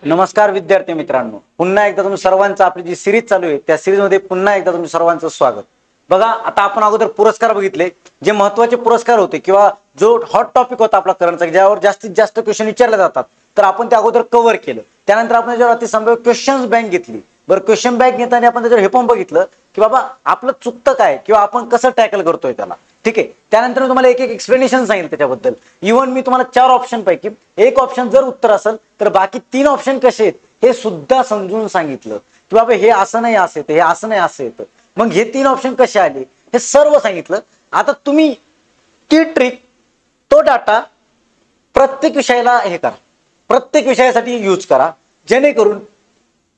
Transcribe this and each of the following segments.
नमस्कार विद्यार्थी मित्रांनो, पुन्हा एकदा तुम्ही सर्वांचं आपली जी सिरीज चालू आहे त्या सिरीज मध्ये पुन्हा एकदा तुम्ही सर्वांचं स्वागत. बघा, आता आपण अगोदर पुरस्कार बघितले, जे महत्त्वाचे पुरस्कार होते किंवा जो हॉट टॉपिक होता आपला करंटचा, ज्यावर जास्तीत जास्त क्वेश्चन विचारले जातात, तर आपण ते अगोदर कव्हर केलं. त्यानंतर आपण त्याच्यावर अतिसंभाव्य क्वेश्चन्स बँक घेतली. बरं, क्वेश्चन बँक घेताना आपण त्याच्यावर हे पण बघितलं की बाबा आपलं चुकतं काय किंवा आपण कसं टॅकल करतोय त्याला. ठीक आहे. त्यानंतर मी तुम्हाला एक एक एक्सप्लेनेशन सांगितलं त्याच्याबद्दल. इव्हन मी तुम्हाला 4 ऑप्शन पैकी एक ऑप्शन जर उत्तर असेल तर बाकी 3 ऑप्शन कसे आहेत हे सुद्धा समजून सांगितलं की बाबा हे असं नाही असं येतं, हे असं नाही असं येतं. मग हे 3 ऑप्शन कसे आले हे सर्व सांगितलं. आता तुम्ही ती ट्रिक, तो डाटा प्रत्येक विषयाला हे करा, प्रत्येक विषयासाठी यूज करा, जेणेकरून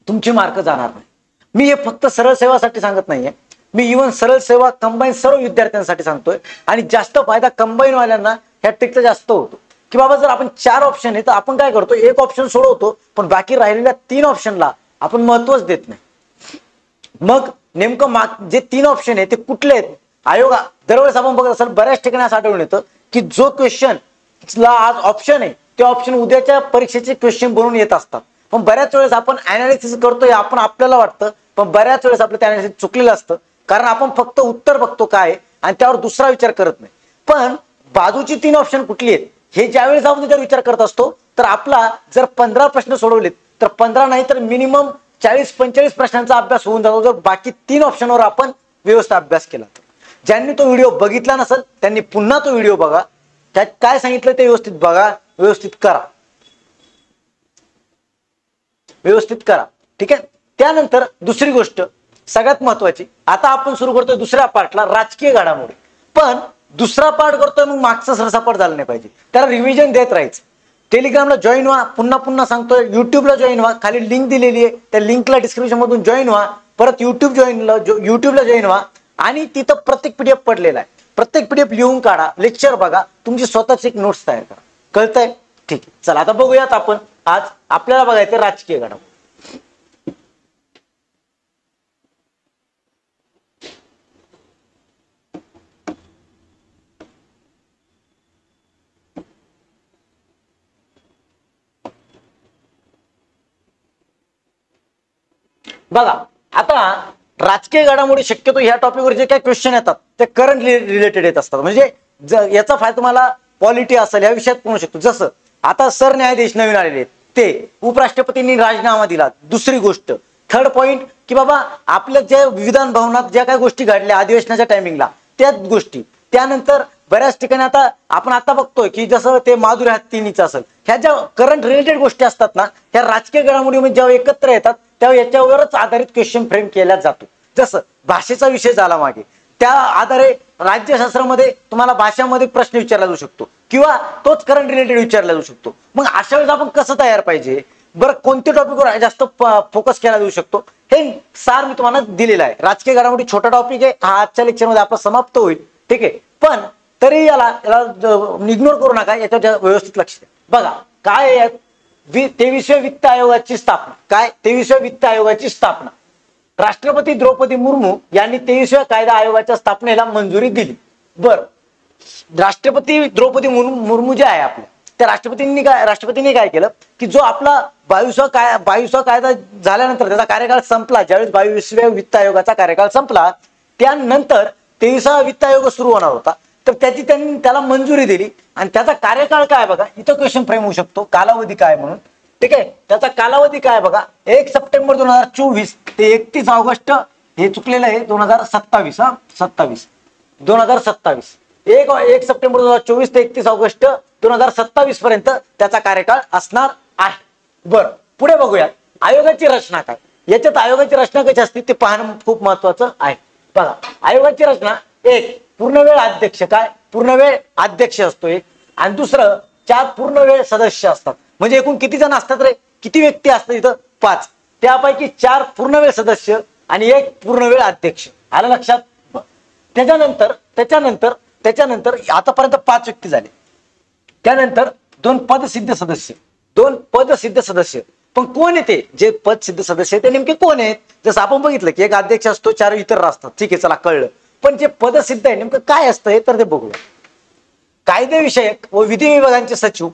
तुमचे मार्क जाणार नाही. मी हे फक्त सरळ सेवासाठी सांगत नाहीये, मी इव्हन सरळ सेवा कंबाईन सर्व विद्यार्थ्यांसाठी सांगतोय. आणि जास्त फायदा कंबाईन वाल्यांना ह्या ट्रिकचा जास्त होतो की बाबा जर आपण 4 ऑप्शन आहे तर आपण काय करतो, एक ऑप्शन सोडवतो पण बाकी राहिलेल्या 3 ऑप्शनला आपण महत्वच देत नाही. मग नेमकं जे 3 ऑप्शन आहे ते कुठले आहेत, आयोग दरवेळेस आपण बघत असाल बऱ्याच ठिकाणी असं आढळून येतं की जो क्वेश्चन ला आज ऑप्शन आहे ते ऑप्शन उद्याच्या परीक्षेचे क्वेश्चन बनवून येत असतात. पण बऱ्याच वेळेस आपण अनालिसिस करतोय, आपण आपल्याला वाटतं, पण बऱ्याच वेळेस आपलं अनालिसिस चुकलेलं असतं. कारण आपण फक्त उत्तर बघतो काय आणि त्यावर दुसरा विचार करत नाही. पण बाजूची 3 ऑप्शन कुठली आहेत हे ज्यावेळेस आपण त्याच्यावर विचार करत असतो तर आपला जर 15 प्रश्न सोडवलेत तर 15 नाही तर मिनिमम 40-45 प्रश्नांचा अभ्यास होऊन जातो जर बाकी 3 ऑप्शनवर आपण व्यवस्थित अभ्यास केला तर. ज्यांनी तो व्हिडिओ बघितला नसेल त्यांनी पुन्हा तो व्हिडिओ बघा, त्यात काय सांगितलं ते व्यवस्थित बघा, व्यवस्थित करा, व्यवस्थित करा. ठीक आहे. त्यानंतर दुसरी गोष्ट सगळ्यात महत्वाची, आता आपण सुरू करतोय दुसऱ्या पार्टला, राजकीय घडामोडी. पण दुसरा पार्ट करतोय मग मागचा सरसापाट झाला नाही पाहिजे, त्याला रिव्हिजन देत राहायचं. टेलिग्रामला जॉईन व्हा, पुन्हा पुन्हा सांगतोय. युट्यूबला जॉईन व्हा, खाली लिंक दिलेली आहे, त्या लिंकला डिस्क्रिप्शन मधून जॉईन व्हा. परत युट्यूबला जॉईन व्हा आणि तिथं प्रत्येक पीडीएफ पडलेला आहे, प्रत्येक पीडीएफ लिहून काढा, लेक्चर बघा, तुमची स्वतःची एक नोट्स तयार करा. कळतंय? ठीक आहे. चला आता बघूयात आपण. आज आपल्याला बघायचं राजकीय घडामोडी. बघा, आता राजकीय घडामोडी शक्यतो ह्या टॉपिकवर जे काही क्वेश्चन येतात ते करंट रिलेटेड येत असतात. म्हणजे याचा फायदा तुम्हाला पॉलिटी असेल या विषयात म्हणू शकतो. जसं आता सरन्यायाधीश नवीन आलेले आहेत, ते उपराष्ट्रपतींनी राजीनामा दिला. दुसरी गोष्ट, थर्ड पॉइंट की बाबा आपल्या ज्या विधान भवनात ज्या काही गोष्टी घडल्या अधिवेशनाच्या टायमिंगला त्याच गोष्टी. त्यानंतर बऱ्याच ठिकाणी आपण आता बघतोय की जसं ते माधुरी हत्तीनीचं असेल, ह्या ज्या करंट रिलेटेड गोष्टी असतात ना, ह्या राजकीय घडामोडीमध्ये जेव्हा एकत्र येतात तेव्हा याच्यावरच आधारित क्वेश्चन फ्रेम केला जातो. जसं भाषेचा विषय झाला मागे, त्या आधारे राज्यशास्त्रामध्ये तुम्हाला भाषामध्ये प्रश्न विचारला जाऊ शकतो किंवा तोच करंट रिलेटेड विचारला जाऊ शकतो. मग अशा वेळेस आपण कसं तयार पाहिजे, बरं कोणत्या टॉपिकवर जास्त फोकस केला जाऊ शकतो हे सार मी तुम्हाला दिलेलं आहे. राजकीय घडामोडी छोटा टॉपिक आहे, हा आजच्या लेक्चरमध्ये आपला समाप्त होईल. ठीक आहे. पण तरी याला इग्नोर करू नका, याच्यावर व्यवस्थित लक्ष द्या. बघा काय आहे, 23व्या वित्त आयोगाची स्थापना. काय 23व्या वित्त आयोगाची स्थापना, राष्ट्रपती द्रौपदी मुर्मू यांनी 23व्या कायदा आयोगाच्या स्थापनेला मंजुरी दिली. बर, राष्ट्रपती द्रौपदी मुर्मू जे आहे आपल्या, त्या राष्ट्रपतींनी काय केलं की जो आपला 22वा कायदा झाल्यानंतर त्याचा कार्यकाळ संपला, ज्यावेळेस 22व्या वित्त आयोगाचा कार्यकाळ संपला त्यानंतर 23वा वित्त आयोग सुरू होणार होता, तर त्यांनी त्याला मंजुरी दिली. आणि त्याचा कार्यकाळ काय बघा, इथं क्वेश्चन फ्रेम होऊ शकतो, कालावधी काय म्हणून. ठीक आहे. त्याचा कालावधी काय बघा, 1 सप्टेंबर 2024 ते 31 ऑगस्ट, हे चुकलेलं आहे, 2027. 2027 1 सप्टेंबर 2024 ते 31 ऑगस्ट 2027 पर्यंत त्याचा कार्यकाळ असणार आहे. बरं, पुढे बघूया आयोगाची रचना काय. याच्यात आयोगाची रचना कशी असते ते पाहणं खूप महत्वाचं आहे. बघा, आयोगाची रचना, एक पूर्णवेळ अध्यक्ष, काय पूर्णवेळ अध्यक्ष असतो एक, आणि दुसरं 4 पूर्णवेळ सदस्य असतात. म्हणजे एकूण किती जण असतात रे, किती व्यक्ती असतात इथं, 5. त्यापैकी 4 पूर्णवेळ सदस्य आणि 1 पूर्णवेळ अध्यक्ष. आलं लक्षात? त्याच्यानंतर आतापर्यंत 5 व्यक्ती झाले. त्यानंतर 2 पदसिद्ध सदस्य. पण कोण आहे ते जे पदसिद्ध सदस्य ते नेमके कोण आहेत? जसं आपण बघितलं की एक अध्यक्ष असतो, 4 इतर असतात. ठीक आहे, चला कळलं. पण जे पदसिद्ध आहे नेमकं काय असतं हे तर ते बघूया. कायदेविषयक व विधी विभागांचे सचिव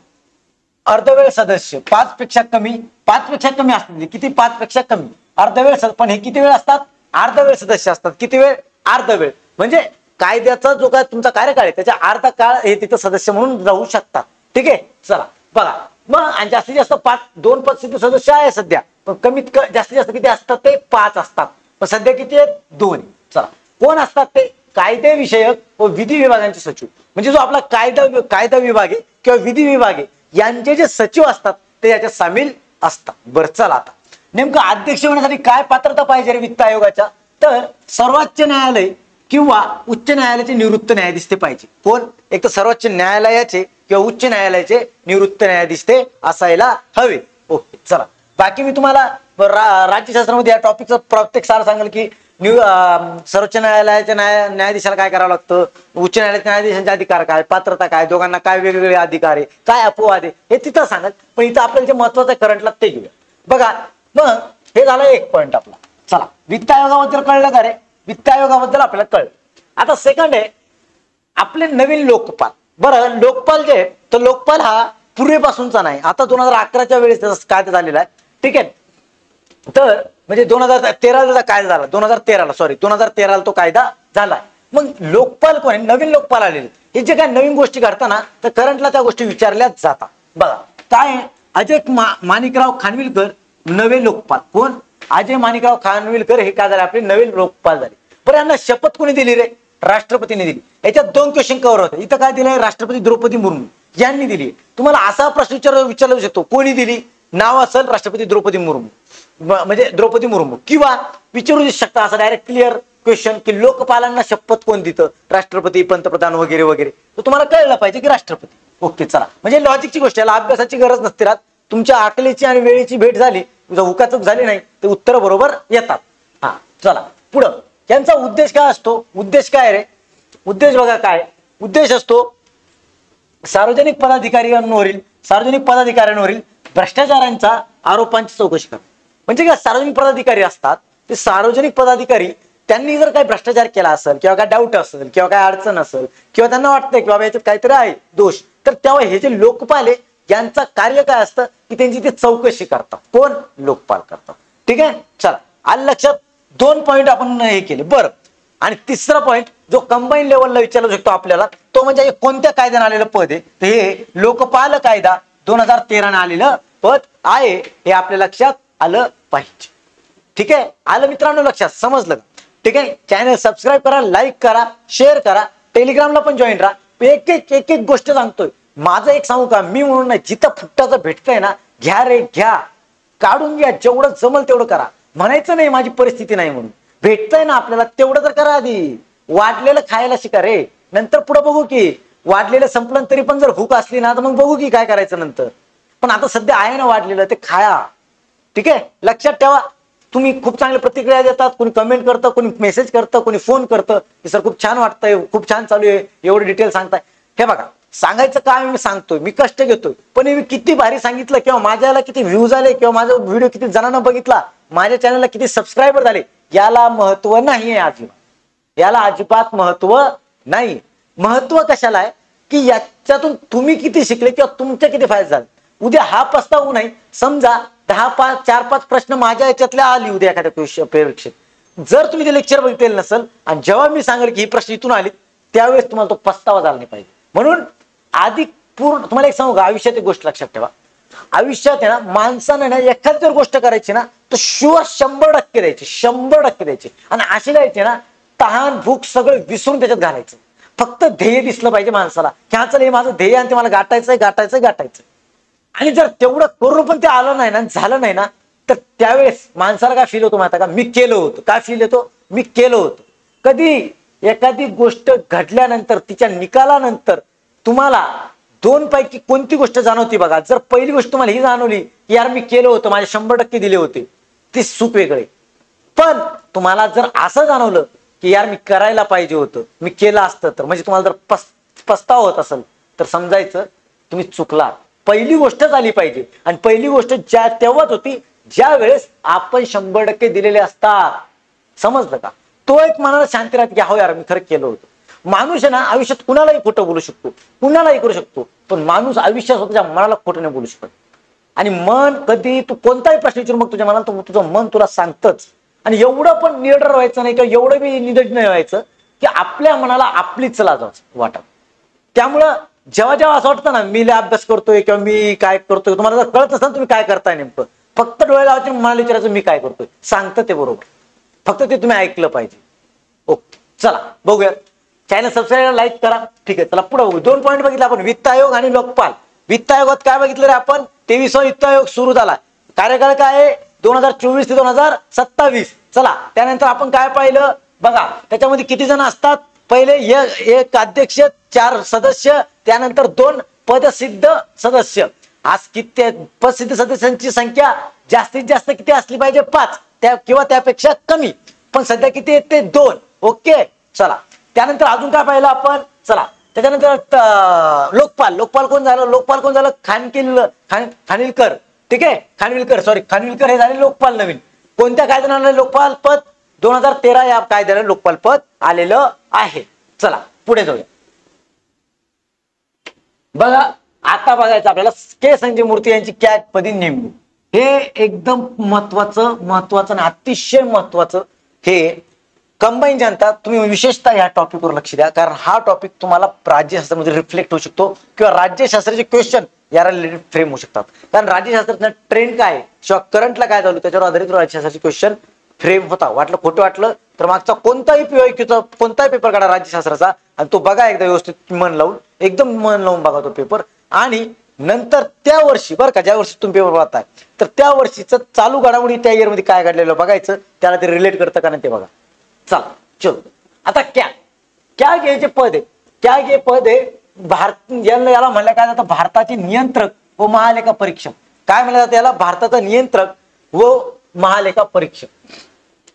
अर्धवेळ सदस्य 5 पेक्षा कमी, 5 पेक्षा कमी असतात किती, 5 पेक्षा कमी अर्धवेळ, पण हे किती वेळ असतात, अर्धवेळ सदस्य असतात. किती वेळ, अर्धवेळ. म्हणजे कायद्याचा जो काय तुमचा कार्यकाळ आहे त्याच्या अर्धा काळ हे तिथं सदस्य म्हणून राहू शकतात. ठीक आहे, चला बघा मग जास्तीत जास्त 2 पद सदस्य आहे सध्या, पण कमीत जास्तीत जास्त किती असतात ते 5 असतात. पण सध्या किती आहेत, 2. चला कोण असतात ते, कायदे विषयक व विधी विभागांचे सचिव. म्हणजे जो आपला कायदा विभाग आहे किंवा विधी विभाग आहे यांचे जे सचिव असतात ते याच्यात सामील असतात. बरं चला आता नेमकं अध्यक्ष होण्यासाठी काय पात्रता पाहिजे रे वित्त आयोगाच्या, तर सर्वोच्च न्यायालय किंवा उच्च न्यायालयाचे निवृत्त न्यायाधीश ते पाहिजे. कोण, एक तर सर्वोच्च न्यायालयाचे किंवा उच्च न्यायालयाचे निवृत्त न्यायाधीश ते असायला हवे. ओके चला, बाकी मी तुम्हाला राज्यशास्त्रामध्ये या टॉपिकचं प्रत्येक सार सांगेल की सर्वोच्च न्यायालयाच्या न्यायाधीशाला काय करावं लागतं, उच्च न्यायालयाच्या न्यायाधीशांचे अधिकार काय, पात्रता काय, दोघांना काय वेगवेगळे अधिकार आहे, काय अपवाद आहे हे तिथं सांगेल. पण इथं आपल्याला जे महत्वाचं आहे करंटला ते घेऊया. बघा मग हे झालं एक पॉईंट आपला. चला वित्त आयोगाबद्दल कळलं का रे, वित्त आयोगाबद्दल आपल्याला कळलं. आता सेकंड आहे आपले नवीन लोकपाल. बरं लोकपाल जे तर लोकपाल हा पूर्वीपासूनचा नाही, आता 2011च्या वेळेस त्याचा कायदा झालेला आहे. ठीक आहे, तर म्हणजे 2013ला कायदा झाला, 2013ला तो कायदा झाला. मग लोकपाल कोण आहे, नवीन लोकपाल आलेले. हे जे काय नवीन गोष्टी घडताना तर करंटला त्या गोष्टी विचारल्या जातात. बघा काय, अजय माणिकराव खानविलकर नवे लोकपाल. कोण, अजय माणिकराव खानविलकर हे काय झाले, आपले नवीन लोकपाल झाले. बरं यांना शपथ कोणी दिली रे, राष्ट्रपतीने दिली. याच्यात 2 क्वेश्चन कव्हर होते. इथं काय दिलंय, राष्ट्रपती द्रौपदी मुर्मू यांनी दिली. तुम्हाला असा प्रश्न विचारला शकतो कोणी दिली, नाव असेल राष्ट्रपती द्रौपदी मुर्मू, म्हणजे द्रौपदी मुर्मू, किंवा विचारू शकता असं डायरेक्ट क्लिअर क्वेश्चन की लोकपालांना शपथ कोण देतं, राष्ट्रपती, पंतप्रधान वगैरे वगैरे. तर तुम्हाला कळलं पाहिजे की राष्ट्रपती. ओके चला, म्हणजे लॉजिकची गोष्ट, याला अभ्यासाची गरज नसते राहत. तुमच्या आकलीची आणि वेळेची भेट झाली, हुकाचूक झाली नाही ते उत्तर बरोबर येतात. हा चला पुढं, यांचा उद्देश काय असतो, उद्देश काय रे, उद्देश बघा काय उद्देश असतो, सार्वजनिक पदाधिकाऱ्यांवरील भ्रष्टाचारांच्या आरोपांची चौकशी करा. म्हणजे काय, सार्वजनिक पदाधिकारी असतात ते सार्वजनिक पदाधिकारी, त्यांनी जर काही भ्रष्टाचार केला असेल किंवा काय डाऊट असेल किंवा काय अडचण असेल किंवा त्यांना वाटतंय की बाबा याच्यात काहीतरी आहे दोष, तर तेव्हा हे जे लोकपाल आहे यांचं कार्य काय असतं की त्यांची ते चौकशी करतात. कोण, लोकपाल करतात. ठीक आहे, चला आलं लक्षात. 2 पॉईंट आपण हे केले. बरं, आणि तिसरा पॉईंट जो कंबाईन लेवलला विचारू शकतो आपल्याला, तो म्हणजे कोणत्या कायद्याने आलेलं पद आहे, तर हे लोकपाल कायदा 2013 आलेलं पद आहे. हे आपल्या लक्षात आलं पाहिजे. ठीक आहे, आलं मित्रांनो लक्षात, समजलं का? ठीक आहे, चॅनल सबस्क्राईब करा, लाईक करा, शेअर करा, टेलिग्रामला पण जॉईन राहा. एक एक गोष्ट सांगतोय. माझं एक सांगू का, मी म्हणून नाही, जिथं फुकटाचं भेटतंय ना घ्या रे घ्या, काढून घ्या, जेवढं जमल तेवढं करा. म्हणायचं नाही माझी परिस्थिती नाही म्हणून, भेटतंय ना आपल्याला तेवढं तर करा. आधी वाढलेलं खायला शिका रे, नंतर पुढे बघू की वाढलेलं संपलं तरी पण जर भूक असली ना तर मग बघू की काय करायचं नंतर. पण आता सध्या आहे ना वाढलेलं ते खाया. ठीक आहे, लक्षात ठेवा. तुम्ही खूप चांगल्या प्रतिक्रिया देतात, कोणी कमेंट करतं, कोणी मेसेज करतं, कोणी फोन करतं की सर खूप छान वाटतंय, खूप छान चालू आहे, एवढे डिटेल सांगताय. हे बघा, सांगायचं काय मी सांगतोय, मी कष्ट घेतोय, पण मी किती भारी सांगितलं किंवा माझ्याला किती व्ह्यूज आले किंवा माझा व्हिडिओ किती जणांना बघितला, माझ्या चॅनलला किती सबस्क्रायबर झाले, याला महत्व नाहीये अजिबात. याला अजिबात महत्व नाही. महत्व कशाला आहे की याच्यातून तुम्ही किती शिकले किंवा तुमचे किती फायदे झाले. उद्या हा पस्तावू नाही, समजा 4-5 प्रश्न माझ्या याच्यातल्या आली उद्या एखाद्या परीक्षेत, जर तुम्ही ते लेक्चर बघितलेलं नसेल आणि जेव्हा मी सांगेल की ही प्रश्न इथून आली त्यावेळेस तुम्हाला तो पस्तावा झाला नाही पाहिजे. म्हणून आधी पूर्ण तुम्हाला एक सांगू का, आयुष्यात एक गोष्ट लक्षात ठेवा. आयुष्यात आहे ना माणसाने ना एखादी जर गोष्ट करायची ना तर शुअर 100% द्यायची, 100% द्यायची. आणि अशी द्यायची ना, तहान भूक सगळं विसरून त्याच्यात घालायचं. फक्त ध्येय दिसलं पाहिजे माणसाला की हा चल हे माझं ध्येय आणि ते मला गाठायचंय. आणि जर तेवढं करून पण ते आलं नाही ना, झालं नाही ना, तर त्यावेळेस माणसाला काय फील होतो माहिती का, मी केलं होतं. काय फील येतो, मी केलं होतं. कधी एखादी गोष्ट घडल्यानंतर तिच्या निकालानंतर तुम्हाला 2 पैकी कोणती गोष्ट जाणवती बघा. जर पहिली गोष्ट तुम्हाला ही जाणवली की यार मी केलं होतं, माझे 100% दिले होते, ते सुख वेगळे. पण तुम्हाला जर असं जाणवलं की यार मी करायला पाहिजे होतं, मी केलं असतं तर, म्हणजे तुम्हाला जर पस्तावा होत असेल तर समजायचं तुम्ही चुकला. पहिली गोष्ट झाली पाहिजे. आणि पहिली गोष्ट तेव्हाच होती ज्या वेळेस आपण 100% दिलेले असतात. समजलं का? तो एक मनाला शांती राहते की हो यार मी खरं केलं होतं. माणूस आहे ना आयुष्यात कुणालाही खोटं बोलू शकतो, कुणालाही करू शकतो, पण माणूस आयुष्यात स्वतःच्या मनाला खोटं नाही बोलू शकत. आणि मन कधी तू कोणताही प्रश्न विचारू मग तुझ्या मनाला तुझं मन तुला सांगतच. आणि एवढं पण निडर व्हायचं नाही किंवा एवढं बी निडर नाही व्हायचं की आपल्या मनाला आपलीच लाज वाटत. त्यामुळं जेव्हा जेव्हा असं वाटतं ना मी अभ्यास करतोय किंवा मी काय करतोय, तुम्हाला जर कळत असतं तुम्ही काय करताय नेमकं, फक्त डोळे लावायचे मनाला विचारायचं मी काय करतोय, सांगतं ते बरोबर, फक्त ते तुम्ही ऐकलं पाहिजे. ओके चला बघूया. चॅनल सबस्क्राईब लाईक करा. ठीक आहे चला पुढे बघू. 2 पॉईंट बघितले आपण, वित्त आयोग आणि लोकपाल. वित्त आयोगात काय बघितलं रे आपण, 23वा वित्त आयोग सुरू झाला. कार्यकाळ काय आहे 2024 ते 2027. चला त्यानंतर आपण काय पाहिलं बघा, त्याच्यामध्ये किती जण असतात, पहिले एक अध्यक्ष 4 सदस्य, त्यानंतर 2 पदसिद्ध सदस्य. आज किती पदसिद्ध सदस्यांची संख्या जास्तीत जास्त किती असली पाहिजे 5 त्या किंवा त्यापेक्षा कमी, पण सध्या किती येते 2. ओके चला त्यानंतर अजून काय पाहिलं आपण, चला त्याच्यानंतर लोकपाल कोण झालं, खानविलकर. ठीक आहे खानविलकर हे झाले लोकपाल. नवीन कोणत्या कायद्याने लोकपाल पद 2013 या कायद्याने लोकपाल पद आलेलं आहे. चला पुढे जाऊया. बघा आता बघायचं आपल्याला के संजय मूर्ती यांची कॅग पदी नेमणूक. हे एकदम महत्वाचं आणि अतिशय महत्वाचं हे कंबाईन जनता. तुम्ही विशेषतः या टॉपिकवर लक्ष द्या, कारण हा टॉपिक तुम्हाला राज्यशास्त्रामध्ये रिफ्लेक्ट होऊ शकतो किंवा राज्यशास्त्राचे क्वेश्चन याला रिलेटेड फ्रेम होऊ शकतात. कारण राज्यशास्त्राचा ट्रेंड काय किंवा करंटला काय चालू त्याच्यावर आधारित राज्यशास्त्राचे क्वेश्चन फ्रेम होता. वाटलं खोटं वाटलं तर मागचा कोणताही पेपर काढा राज्यशास्त्राचा आणि तो बघा एकदा व्यवस्थित एकदम मन लावून बघा तो पेपर. आणि नंतर त्या वर्षी बरं का, ज्या वर्षी तुम्ही पेपर पाहताय तर त्या वर्षीचं चालू घडामोडी त्या इयरमध्ये काय घडलेलं बघायचं, त्याला ते रिलेट करतं का नाही ते बघा. चला चलो आता कॅग हे जे पद आहे, कॅग हे पद आहे भारत याला म्हणलं काय जातं भारताचे नियंत्रक व महालेखा परीक्षक. काय म्हणलं जातं याला, भारताचा नियंत्रक व महालेखा परीक्षक.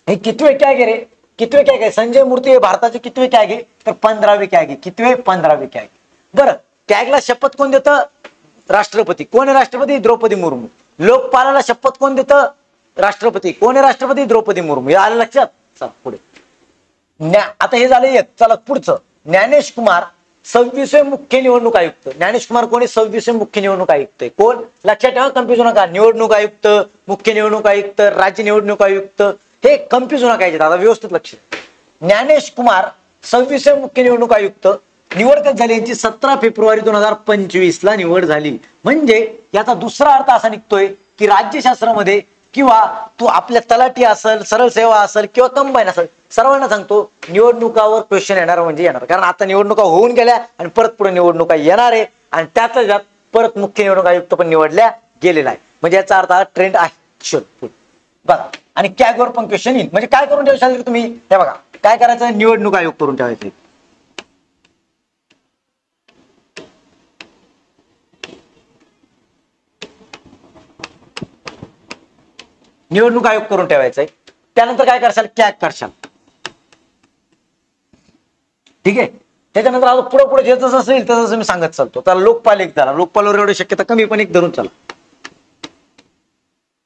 हे कितवे कॅग आहे रे, कितवे कॅग आहे संजय मूर्ती हे भारताचे कितवे कॅग आहे तर 15वे कॅग आहे. कितवे 15वे कॅग. बरं कॅगला शपथ कोण देतं, राष्ट्रपती. कोण आहे राष्ट्रपती, द्रौपदी मुर्मू. लोकपालाला शपथ कोण देतं, राष्ट्रपती. कोण आहे राष्ट्रपती, द्रौपदी मुर्मू. हे आलं लक्षात. चला पुढे आता हे झालं एक. चला पुढचं ज्ञानेश कुमार 26वे मुख्य निवडणूक आयुक्त. ज्ञानेश कुमार कोणी 26वे मुख्य निवडणूक आयुक्त आहे. कोण लक्षात ठेवा, कन्फ्युज नका. निवडणूक आयुक्त, मुख्य निवडणूक आयुक्त, राज्य निवडणूक आयुक्त हे कन्फ्युज नका यायचे दादा, व्यवस्थित लक्ष. ज्ञानेश कुमार 26वे मुख्य निवडणूक आयुक्त. निवड कधी झाली यांची 17 फेब्रुवारी 2025 ला निवड झाली. म्हणजे याचा दुसरा अर्थ असा निघतोय की राज्यशास्त्रामध्ये किंवा तू आपल्या तलाठी असेल, सरळ सेवा असेल किंवा कंबाईन असेल, सर्वांना सांगतो निवडणुकावर क्वेश्चन येणार म्हणजे येणार. कारण आता निवडणुका होऊन गेल्या आणि परत पुढे निवडणुका येणार आहे आणि त्यातल्या त्यात परत मुख्य निवडणूक आयुक्त पण निवडल्या गेलेला आहे. म्हणजे याचा अर्थ हा ट्रेंड आहे. बघा आणि कॅगवर पण क्वेश्चन येईल. म्हणजे काय करून ठेवायचं तुम्ही, हे बघा काय करायचं, निवडणूक आयोग करून ठेवायचं. निवडणूक आयोग करून ठेवायचंय. त्यानंतर काय करशाल, कॅग करशाल. ठीक आहे. त्याच्यानंतर आता पुढे पुढे जे जसं असेल तसं मी सांगत चालतो. तर लोकपाल एक झाला. लोकपालवर एवढी शक्यता कमी, पण एक धरून चला.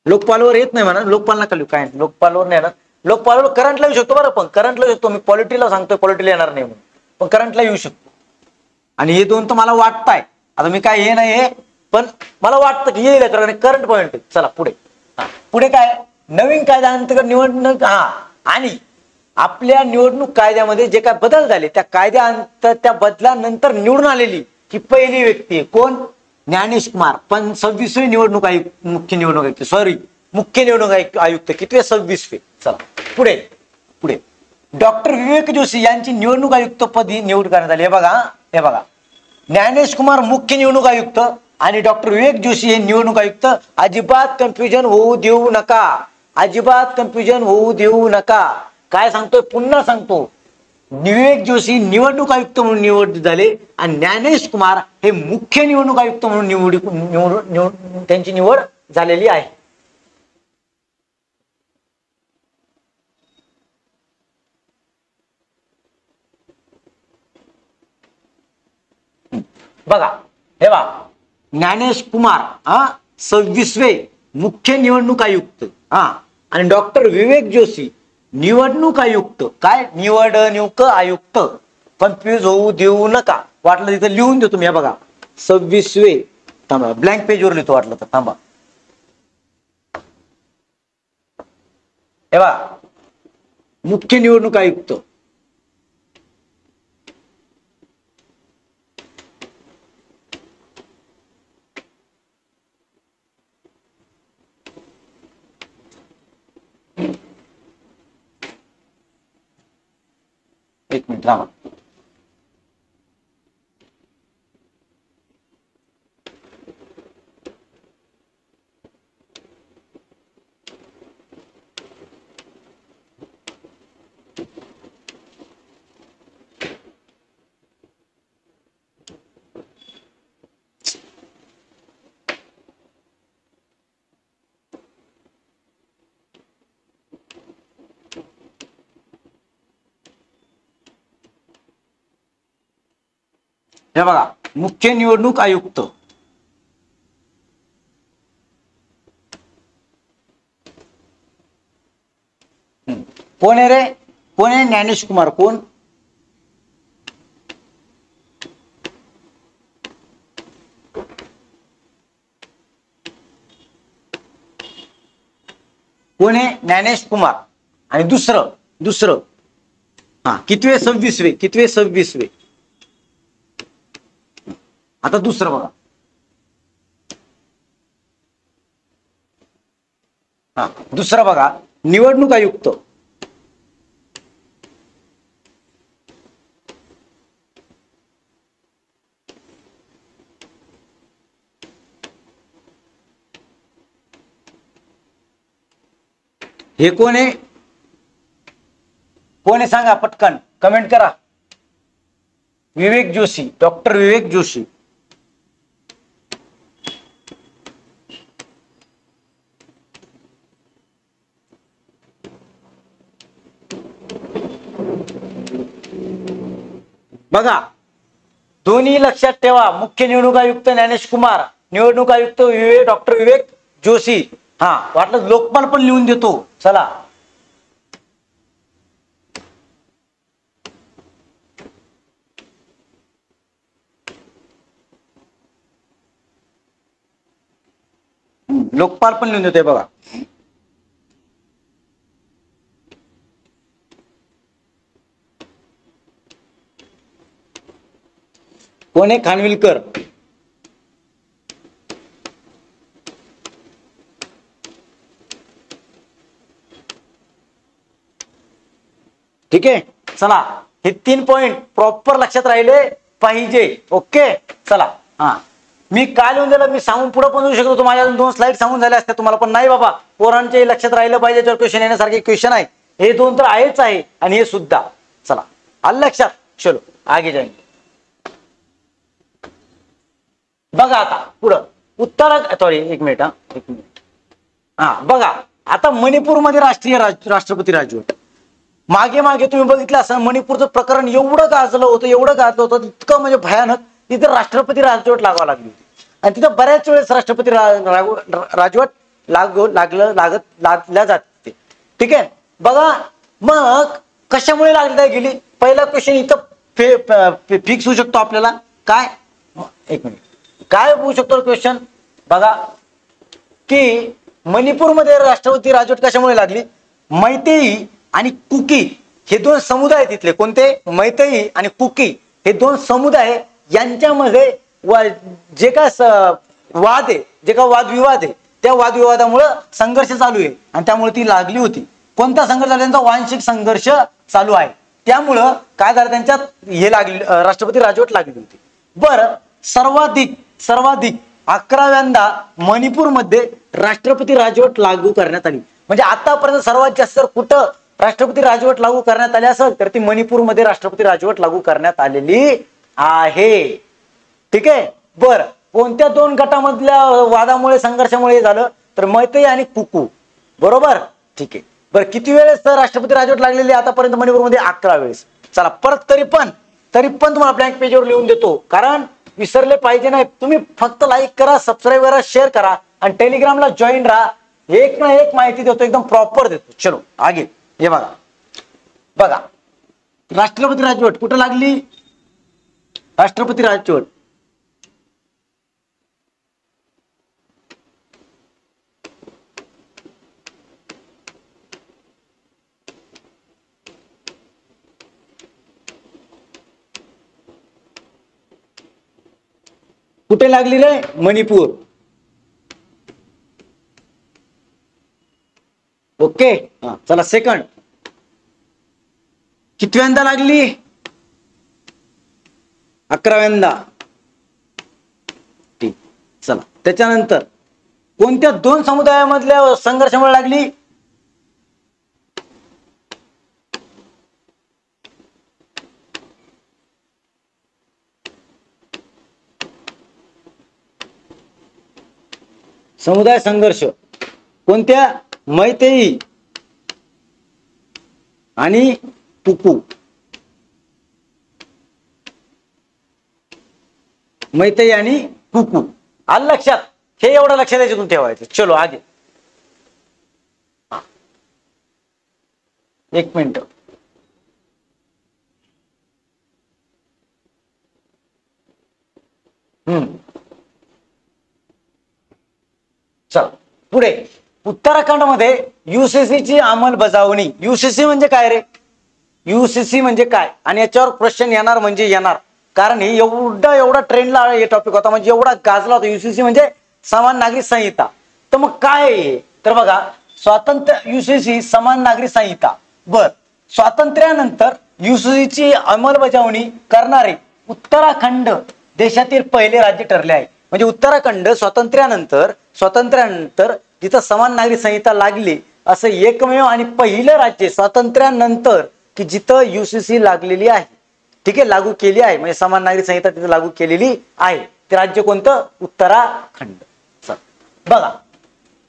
लोकपालवर येत नाही म्हणा, लोकपाल नका लिहू, काय लोकपालवर नाही येणार. लोकपालवर करंटला येऊ शकतो बरं, पण करंटला येऊ शकतो. मी पॉलिटीला सांगतोय पॉलिटीला येणार नाही म्हणून, पण करंटला येऊ शकतो. आणि हे दोन तर मला वाटतंय, आता मी काय हे नाही हे, पण मला वाटतं की येईल करंट पॉइंट. चला पुढे. पुढे काय, नवीन कायद्याअंतर्गत निवडणूक. आणि आपल्या निवडणूक कायद्यामध्ये जे काय बदल झाले त्या बदलानंतर निवडून आलेली ही पहिली व्यक्ती आहे. कोण, ज्ञानेश कुमार. पण 26वे निवडणूक आयुक्त, मुख्य निवडणूक आयुक्त, मुख्य निवडणूक आयुक्त कितवे, 26वे. चला पुढे पुढे. डॉक्टर विवेक जोशी यांची निवडणूक आयुक्त पदी निवड करण्यात आली. हे बघा ज्ञानेश कुमार मुख्य निवडणूक आयुक्त आणि डॉक्टर विवेक जोशी हे निवडणूक आयुक्त. अजिबात कन्फ्युजन होऊ देऊ नका, अजिबात कन्फ्युजन होऊ देऊ नका. काय सांगतोय, पुन्हा सांगतो, विवेक जोशी निवडणूक आयुक्त म्हणून निवड झाले आणि ज्ञानेश कुमार हे मुख्य निवडणूक आयुक्त म्हणून त्यांची निवड झालेली आहे. बघा हे बघा, ज्ञानेश कुमार 26वे मुख्य निवडणूक आयुक्त आणि डॉक्टर विवेक जोशी निवडणूक आयुक्त. काय, निवडणूक आयुक्त. कन्फ्युज होऊ देऊ नका. वाटलं तिथं लिहून देतो मी. हे बघा 26वे, थांबा ब्लँक पेजवर लिहितो वाटलं तर, थांबा. हे बघा मुख्य निवडणूक आयुक्त. एक मिनिट थांबा. हे बघा मुख्य निवडणूक आयुक्त. कोण आहे रे? कोण आहे? ज्ञानेश कुमार. कोण? कोण आहे? ज्ञानेश कुमार. आणि दुसरं हा कितवे? 26वे. कितवे? 26वे. आता दुसरं बघा. हा दुसरं बघा निवडणूक आयुक्त. हे कोण आहे? कोण आहे सांगा पटकन, कमेंट करा. विवेक जोशी. डॉक्टर विवेक जोशी. बघा दोन्ही लक्षात ठेवा. मुख्य निवडणूक आयुक्त ज्ञानेश कुमार, निवडणूक आयुक्त डॉक्टर विवेक जोशी. हा वाटलं लोकपाल पण लिहून देतो. चला लोकपाल पण लिहून देतोय बघा. कोण आहे? खानविलकर. ठीक आहे. चला हे 3 पॉइंट प्रॉपर लक्षात राहिले पाहिजे. ओके चला. हा मी काय लिहून दिलं मी सांगून पुढे पण येऊ शकतो. माझ्या 2 स्लाइड सांगून झाल्या असत्या तुम्हाला, पण नाही बाबा पोरांचे लक्षात राहिलं पाहिजे. जर क्वेश्चन येण्यासारखे क्वेश्चन आहे हे 2 तर आहेच आहे आणि हे सुद्धा. चला आलं लक्षात. चलो आगे जाएंगे. बघा आता पुढं उत्तर. सॉरी एक मिनिट. हा बघा आता मणिपूरमध्ये राष्ट्रपती राजवट. मागे तुम्ही बघितलं असं मणिपूरचं प्रकरण एवढं गाजलं होतं इतकं म्हणजे भयानक. तिथे राष्ट्रपती राजवट लागावं लागली होती आणि तिथं बऱ्याच वेळेस राष्ट्रपती राजवट लागल्या जाते. ठीक आहे. बघा मग कशामुळे लागली गेली. पहिला क्वेश्चन इथं फिक्स होऊ शकतो आपल्याला. काय? एक मिनिट. काय होऊ शकतो क्वेश्चन? बघा की मणिपूरमध्ये राष्ट्रपती राजवट कशामुळे लागली. मैतेई आणि कुकी हे 2 समुदाय तिथले. कोणते? मैतेई आणि कुकी हे 2 समुदाय यांच्यामध्ये जे काय वाद आहे, जे काय वादविवाद आहे, त्या वादविवादामुळे संघर्ष चालू आहे आणि त्यामुळे ती लागली होती. कोणता संघर्ष झाला? त्यांचा वांशिक संघर्ष चालू आहे. त्यामुळं काय झालं त्यांच्यात हे लागली राष्ट्रपती राजवट लागली होती. बरं सर्वाधिक 11व्यांदा मणिपूरमध्ये राष्ट्रपती राजवट लागू करण्यात आली. म्हणजे आतापर्यंत सर्वात जास्त कुठं राष्ट्रपती राजवट लागू करण्यात आली असेल तर ती मणिपूरमध्ये राष्ट्रपती राजवट लागू करण्यात आलेली आहे. ठीक आहे. बरं कोणत्या 2 गटामधल्या वादामुळे संघर्षामुळे झालं तर मैतेई आणि कुकू. बरोबर. ठीक आहे. बरं किती वेळेस राष्ट्रपती राजवट लागलेली आतापर्यंत मणिपूरमध्ये? 11 वेळेस. चला परत तरी पण तुम्हाला ब्लँक पेजवर लिहून देतो कारण विसरले पाहिजे नाही. तुम्ही फक्त लाईक करा, सबस्क्राईब करा, शेअर करा आणि टेलिग्रामला जॉईन राहा. एक ना एक माहिती देतो एकदम प्रॉपर देतो. चलो आगे. हे बघा राष्ट्रपती राजवट कुठं लागली? राष्ट्रपती राजवट कुठे लागली रे? मणिपूर. ओके, हा चला सेकंड. कितव्यांदा लागली? 11व्यांदा. ठीक, चला त्याच्यानंतर कोणत्या दोन समुदायामधल्या संघर्षामुळे लागली? समुदाय संघर्ष कोणत्या? मैतेई आणि कुकू. मैतेई आणि कुकू. आलं लक्षात? हे एवढं लक्षात याच्यातून ठेवायचं. चलो आगे. एक मिनिट. चल पुढे. उत्तराखंड मध्ये युसीसीची अंमलबजावणी. युसीसी म्हणजे काय रे? युसीसी म्हणजे काय? आणि याच्यावर क्वेश्चन येणार म्हणजे येणार, कारण हे एवढा ट्रेंडला हे टॉपिक होता, म्हणजे एवढा गाजला होता. युसीसी म्हणजे समान नागरी संहिता. तर मग काय आहे? तर बघा, स्वातंत्र्य युसीसी समान नागरी संहिता. बर, स्वातंत्र्यानंतर युसीसीची अंमलबजावणी करणारे उत्तराखंड देशातील पहिले राज्य ठरले आहे. म्हणजे उत्तराखंड स्वातंत्र्यानंतर जिथं समान नागरी संहिता लागली असं एकमेव आणि पहिलं राज्य स्वातंत्र्यानंतर की जिथं युसीसी लागलेली आहे. ठीक आहे, लागू केली आहे, म्हणजे समान नागरी संहिता तिथे लागू केलेली आहे. ते राज्य कोणतं? उत्तराखंड. बघा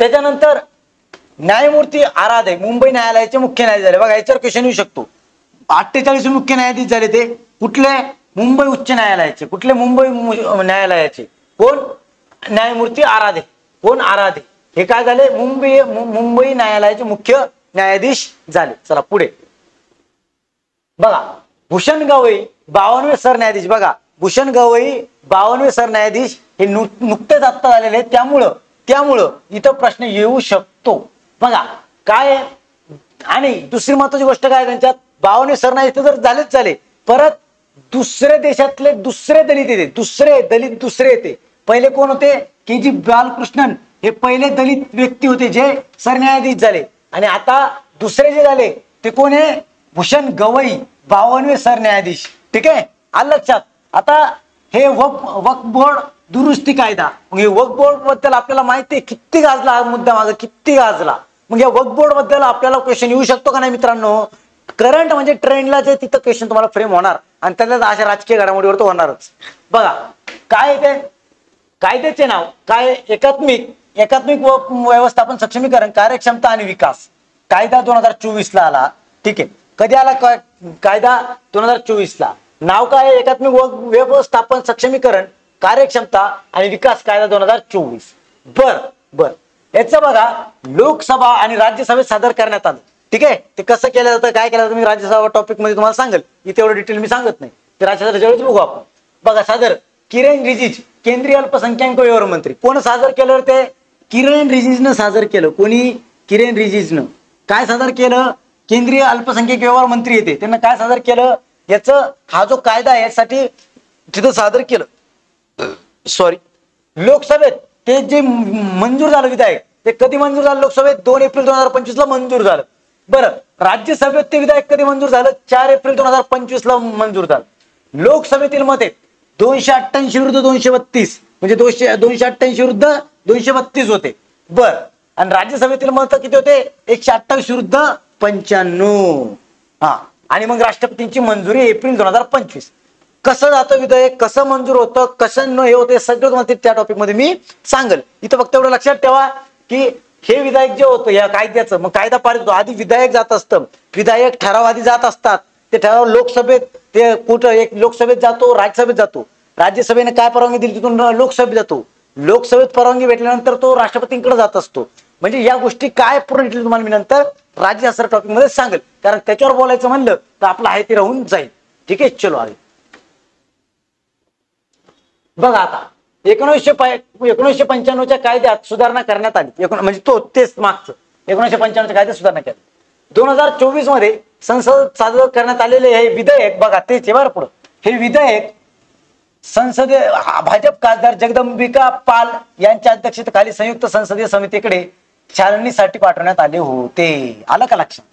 त्याच्यानंतर न्यायमूर्ती आराधे मुंबई न्यायालयाचे मुख्य न्यायाधीश झाले. बघा याच्यावर क्वेश्चन येऊ शकतो. 48 मुख्य न्यायाधीश झाले. ते कुठले? मुंबई उच्च न्यायालयाचे. कुठले? मुंबई न्यायालयाचे. कोण? न्यायमूर्ती आराधे. कोण? आराधे. हे काय झाले? मुंबई न्यायालयाचे मुख्य न्यायाधीश झाले. चला पुढे बघा. भूषण गवई 52वे सरन्यायाधीश. बघा भूषण गवई 52वे सरन्यायाधीश हे नुकतेच आत्ता झालेले. त्यामुळं इथं प्रश्न येऊ शकतो. बघा काय. आणि दुसरी महत्वाची गोष्ट काय, त्यांच्यात 52वे सरन्यायाधीश जर झाले, परत दुसरे देशातले दुसरे दलित येते. पहिले कोण होते? के.जी. बालकृष्णन हे पहिले दलित व्यक्ती होते जे सरन्यायाधीश झाले. आणि आता दुसरे जे झाले ते कोण आहे? भूषण गवई 52वे सरन्यायाधीश. ठीक आहे, आलं लक्षात? आता हे वक्फ बोर्ड दुरुस्ती कायदा. मग हे वक्फ बोर्ड बद्दल आपल्याला माहिती आहे किती गाजला हा मुद्दा, माझा किती गाजला. मग या वक्फ बोर्ड बद्दल आपल्याला क्वेश्चन येऊ शकतो का नाही मित्रांनो? करंट म्हणजे ट्रेंडला जे तिथं क्वेश्चन तुम्हाला फ्रेम होणार आणि त्याला अशा राजकीय घडामोडीवर तो होणारच. बघा काय ते कायद्याचे नाव काय? एकात्मिक व्यवस्थापन सक्षमीकरण कार्यक्षमता आणि विकास कायदा 2024 ला आला. ठीक आहे, कधी आला कायदा? 2024 ला. नाव काय? एकात्मिक व्यवस्थापन सक्षमीकरण कार्यक्षमता आणि विकास कायदा 2024. बर याचं बघा लोकसभा आणि राज्यसभेत सादर करण्यात आलं. ठीक आहे, ते कसं केलं जातं, काय केलं जातं मी राज्यसभा टॉपिक मध्ये तुम्हाला सांगेल. इथे एवढं डिटेल मी सांगत नाही, ते राज्यसभेच्या वेळेस बघू आपण. बघा सादर किरण रिजिज केंद्रीय अल्पसंख्याक व्यवहार मंत्री. कोण सादर केलं? ते किरण रिजिजनं सादर केलं. कोणी? किरण रिजिजनं. काय सादर केलं? केंद्रीय अल्पसंख्याक व्यवहार मंत्री येते, त्यांना काय सादर केलं? याचं हा जो कायदा आहे यासाठी तिथं सादर केलं. सॉरी, लोकसभेत ते जे मंजूर झालं विधेयक ते कधी मंजूर झालं? लोकसभेत 2 एप्रिल 2025 ला मंजूर झालं. बरं, राज्यसभेत ते विधेयक कधी मंजूर झालं? 4 एप्रिल 2025 ला मंजूर झालं. लोकसभेतील मते 288 विरुद्ध 232, म्हणजे 288 विरुद्ध 232 होते. बर, आणि राज्यसभेतील मत किती होते? 128 विरुद्ध 95. हा, आणि मग राष्ट्रपतींची मंजुरी एप्रिल 2025. कसं जातं विधेयक, कसं मंजूर होतं, कसं न हे होते, सगळं तुम्हाला त्या टॉपिक मध्ये मी सांगेल. इथं फक्त एवढं लक्षात ठेवा की हे विधेयक जे होतं या कायद्याचं, मग कायदा पारित होतो आधी विधेयक जात असतं. विधेयक ठराव आधी जात असतात. ते ठराव लोकसभेत ते कुठं एक लोकसभेत जातो, राज्यसभेत जातो. राज्यसभेने काय परवानगी दिली तिथून लोकसभेत जातो. लोकसभेत परवानगी भेटल्यानंतर तो राष्ट्रपतींकडे जात असतो. म्हणजे या गोष्टी काय पूर्ण डिटेल तुम्हाला मी नंतर राज्यशास्त्र टॉपिक मध्ये सांगेल. कारण त्याच्यावर बोलायचं म्हणलं तर आपलं आहे ते राहून जाईल. ठीक आहे, चलो आगे. बघा आता 1995च्या कायद्यात सुधारणा करण्यात आली. म्हणजे तेच मागचं 1995च्या कायद्यात सुधारणा केली. 2024 मध्ये संसद सादर करण्यात आलेले हे विधेयक बघा तेच आहे बरं. पुढं हे विधेयक संसदीय भाजप खासदार जगदंबिका पाल यांच्या अध्यक्षतेखाली संयुक्त संसदीय समितीकडे छाननीसाठी पाठवण्यात आले होते. आलं का लक्षात?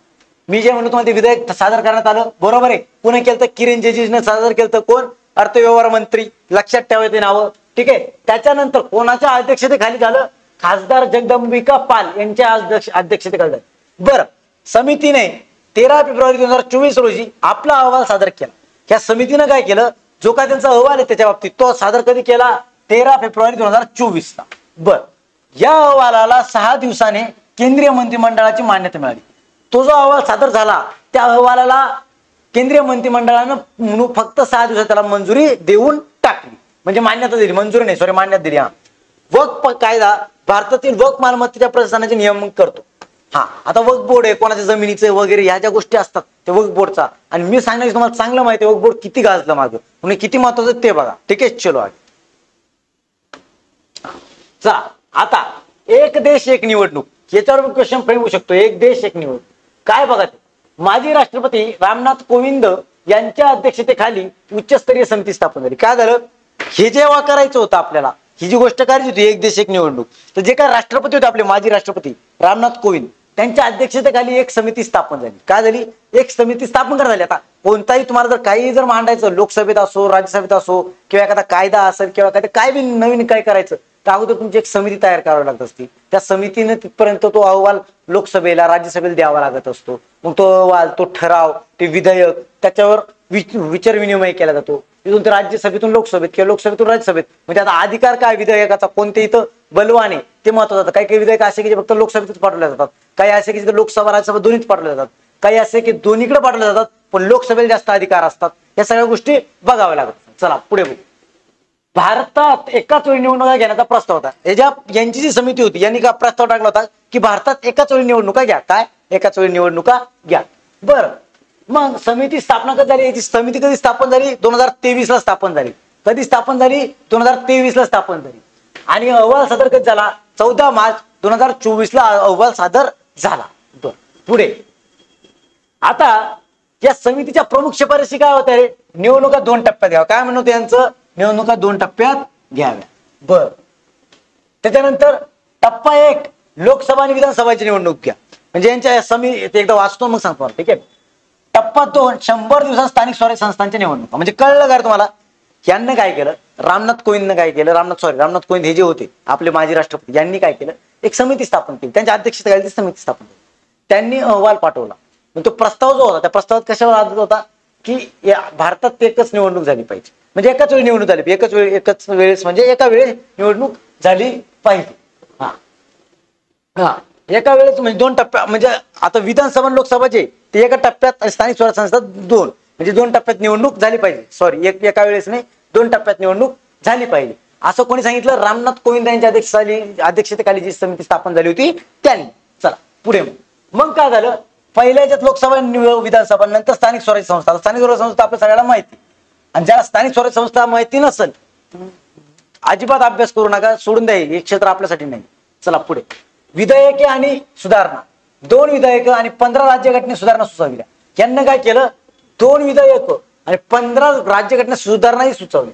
मी जे म्हणतो तुम्हाला ते विधेयक सादर करण्यात आलं बरोबर आहे. पुणे केलं तर किरण रिजिजूने सादर केलं. कोण? अर्थव्यवहार मंत्री. लक्षात ठेवायचे नावं. ठीक आहे. त्याच्यानंतर कोणाच्या अध्यक्षतेखाली झालं? खासदार जगदंबिका पाल यांच्या अध्यक्षतेखाली झालं. बरं, समितीने 13 फेब्रुवारी 2024 रोजी आपला अहवाल सादर केला. या समितीनं काय केलं? जो काय त्यांचा अहवाल आहे त्याच्या बाबतीत तो सादर कधी केला? 13 फेब्रुवारी 2024 ला. बर, या अहवालाला 6 दिवसाने केंद्रीय मंत्रिमंडळाची मान्यता मिळाली. तो जो अहवाल सादर झाला त्या अहवालाला केंद्रीय मंत्रिमंडळानं फक्त 6 दिवसात त्याला मंजुरी देऊन टाकली. म्हणजे मान्यता दिली, मंजुरी नाही, सॉरी, मान्यता दिली. हा, वक्फ कायदा भारतातील वक्फ मालमत्तेच्या प्रशासनाचे नियमन करतो. हा, आता वक्फ बोर्ड आहे, कोणाच्या जमिनीचे वगैरे ह्या ज्या गोष्टी असतात ते वक्फ बोर्डचा. आणि मी सांगणार तुम्हाला चांगलं माहिती आहे वक्फ बोर्ड किती गाजलं मागं, म्हणजे किती महत्वाचं ते बघा. ठीक आहे, चलो आगे. चला आता एक देश एक निवडणूक याच्यावर क्वेश्चन फ्रेम होऊ शकतो. एक देश एक निवडणूक काय बघा ते. माजी राष्ट्रपती रामनाथ कोविंद यांच्या अध्यक्षतेखाली उच्चस्तरीय समिती स्थापन झाली. काय झालं? हे जेव्हा करायचं होतं आपल्याला, ही जी गोष्ट करायची होती एक देश एक निवडणूक, तर जे काय राष्ट्रपती होते आपले माजी राष्ट्रपती रामनाथ कोविंद त्यांच्या अध्यक्षतेखाली एक समिती स्थापन झाली. काय झाली? एक समिती स्थापन करण्यात आली. आता कोणताही तुम्हाला जर काही जर मांडायचं, लोकसभेत असो, राज्यसभेत असो, किंवा एखादा कायदा असेल किंवा काय बी नवीन काय करायचं, तर अगोदर तुमची एक समिती तयार करावी लागत असते. त्या समितीने तिथपर्यंत तो अहवाल लोकसभेला राज्यसभेला द्यावा लागत असतो. मग तो अहवाल, तो ठराव, ते विधेयक त्याच्यावर विचार विनिमय केला जातो. तिथून ते राज्यसभेतून लोकसभेत किंवा लोकसभेतून राज्यसभेत. म्हणजे आता अधिकार काय विधेयकाचा, कोणते इथं बलवाने ते महत्वाचं. काही काही विधेयक असे की जे फक्त लोकसभेतच पाठवले जातात, काही असे की जिथे लोकसभा राज्यसभा दोन्हीच पाठवले जातात, काही असे की दोन्हीकडे पाठवले जातात पण लोकसभेला जास्त अधिकार असतात. या सगळ्या गोष्टी बघाव्या लागतात. चला पुढे बघू. भारतात एकाच वेळी निवडणुका घेण्याचा प्रस्ताव होता. यांची जी समिती होती यांनी का प्रस्ताव टाकला होता की भारतात एकाच वेळी निवडणुका घ्या. काय? एकाच वेळी निवडणुका घ्या. बरं, मग समिती स्थापना कधी झाली? याची समिती कधी स्थापन झाली? 2023 ला स्थापन झाली. कधी स्थापन झाली? 2023 ला स्थापन झाली. आणि अहवाल सादर कधी झाला? 14 मार्च 2024 ला अहवाल सादर झाला. बरं, पुढे आता या समितीच्या प्रमुख शिफारशी काय होत्या रे? निवडणुका 2 टप्प्यात घ्याव्या. काय म्हणतो यांचं? निवडणुका 2 टप्प्यात घ्याव्या. बर, त्याच्यानंतर टप्पा 1 लोकसभा आणि विधानसभाची निवडणूक घ्या. म्हणजे यांच्या समिती एकदा वाचतो मग सांगतो. ठीक आहे. टप्पा 2 100 दिवसात स्थानिक स्वराज्य संस्थांच्या निवडणुका. म्हणजे कळलं का तुम्हाला? यांनी काय केलं? रामनाथ कोविंदनं काय केलं? रामनाथ कोविंद हे जे होते आपले माजी राष्ट्रपती, यांनी काय केलं? एक समिती स्थापन केली. त्यांच्या अध्यक्षतेखाली समिती स्थापन केली. त्यांनी अहवाल पाठवला. तो प्रस्ताव जो होता त्या प्रस्तावात कशावर आधारित होता की भारतात एकच निवडणूक झाली पाहिजे. म्हणजे एकाच वेळी निवडणूक झाली, एकच वेळेस म्हणजे एका वेळेस निवडणूक झाली पाहिजे. हा हा, एका वेळेस म्हणजे 2 टप्प्यात. म्हणजे आता विधानसभा लोकसभाचे ते एका टप्प्यात आणि स्थानिक स्वराज्य संस्था 2, म्हणजे 2 टप्प्यात निवडणूक झाली पाहिजे. सॉरी, एका वेळेस नाही, 2 टप्प्यात निवडणूक झाली पाहिजे असं कोणी सांगितलं? रामनाथ कोविंद यांच्या अध्यक्षतेखाली जी समिती स्थापन झाली होती त्यांनी. चला पुढे. मग काय झालं? पहिल्याच्यात लोकसभा विधानसभा, नंतर स्थानिक स्वराज्य संस्था. स्थानिक स्वराज्य संस्था आपल्या सगळ्याला माहिती, आणि ज्याला स्थानिक स्वराज्य संस्था माहिती नसेल अजिबात अभ्यास करू नका, सोडून द्या, हे क्षेत्र आपल्यासाठी नाही. चला पुढे. विधेयके आणि सुधारणा. 2 विधेयक आणि 15 राज्यघटने सुधारणा सुचवल्या. यांनी काय केलं? 2 विधेयक आणि 15 राज्यघटना सुधारणाही सुचवली.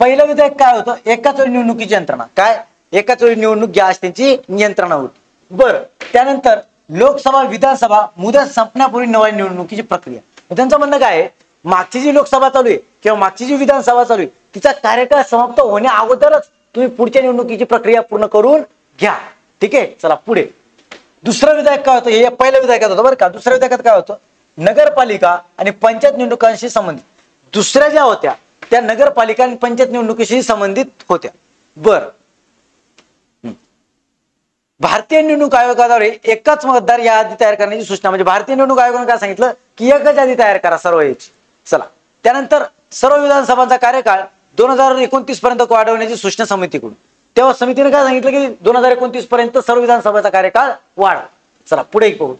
पहिलं विधेयक काय होतं? एकाच वेळी निवडणुकीची यंत्रणा. काय? एकाच वेळी निवडणूक घ्या अशी त्यांची यंत्रणा होती. बरं, त्यानंतर लोकसभा विधानसभा मुदत संपण्यापूर्वी नव्या निवडणुकीची प्रक्रिया. त्यांचं म्हणणं काय आहे? मागची जी लोकसभा चालू आहे किंवा मागची जी विधानसभा चालू आहे तिचा कार्यकाळ समाप्त होण्या अगोदरच तुम्ही पुढच्या निवडणुकीची प्रक्रिया पूर्ण करून घ्या. ठीक आहे. चला पुढे. दुसरं विधेयक काय होतं? हे पहिल्या विधेयकात होतं बरं का. दुसऱ्या विधेयकात काय होतं? नगरपालिका आणि पंचायत निवडणुकांशी संबंधित. दुसऱ्या ज्या होत्या त्या नगरपालिका आणि पंचायत निवडणुकीशी संबंधित होत्या. बर, भारतीय निवडणूक आयोगाद्वारे एकच मतदार यादी तयार करण्याची सूचना. म्हणजे भारतीय निवडणूक आयोगाने काय सांगितलं की एकच यादी तयार करा सर्व याची. चला, त्यानंतर सर्व विधानसभांचा कार्यकाळ 2029 पर्यंत वाढवण्याची सूचना समितीकडून. तेव्हा समितीने काय सांगितलं की 2029 पर्यंत सर्व विधानसभाचा कार्यकाळ वाढवा. चला पुढे बघू.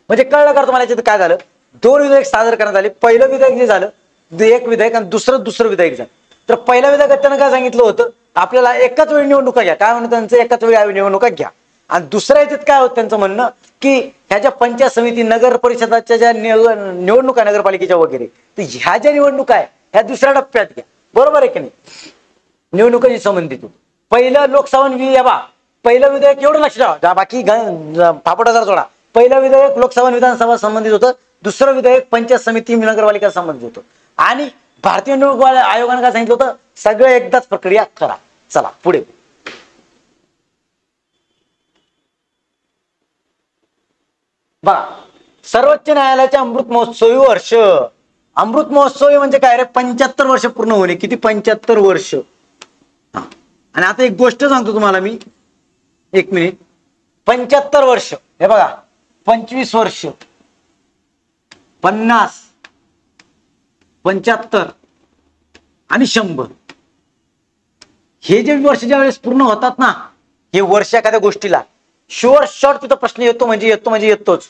म्हणजे कळलं का तुम्हाला याच्यात काय झालं? दोन विधेयक सादर करण्यात आले. पहिलं विधेयक जे झालं एक विधेयक आणि दुसरं विधेयक झालं. तर पहिल्या विधेयकात त्यानं काय सांगितलं होतं, आपल्याला एकाच वेळी निवडणुका घ्या, काय म्हणतं त्यांचं, एकाच वेळी निवडणुका घ्या. आणि दुसऱ्या याच्यात काय होतं त्यांचं म्हणणं की ह्या ज्या पंचायत समिती नगर परिषदाच्या ज्या निवडणुका नगरपालिकेच्या वगैरे, तर ह्या ज्या निवडणुका आहे ह्या दुसऱ्या टप्प्यात घ्या. बरोबर आहे की नाही, निवडणुकांशी संबंधित होतं. पहिलं लोकसभा पहिलं विधेयक एवढं लक्ष द्या, बाकी फापट हजार सोडा. पहिलं विधेयक लोकसभा विधानसभा संबंधित होतं, दुसरं विधेयक पंचायत समिती नगरपालिका संबंधित होतं. आणि भारतीय निवडणूक आयोगाने काय सांगितलं होतं, सगळं एकदाच प्रक्रिया करा. चला पुढे. बघा, सर्वोच्च न्यायालयाचे अमृत महोत्सवी वर्ष. अमृत महोत्सवी म्हणजे काय रे, 75 वर्ष पूर्ण होणे. किती? 75 वर्ष. आणि आता एक गोष्ट सांगतो तुम्हाला मी, एक मिनिट. 75 वर्ष, हे बघा, 25 वर्ष, 50, 75 आणि 100. हे जे वर्ष ज्या वेळेस पूर्ण होतात ना, हे वर्ष एखाद्या गोष्टीला शुअर शॉर्ट तिथं प्रश्न येतो म्हणजे येतोच.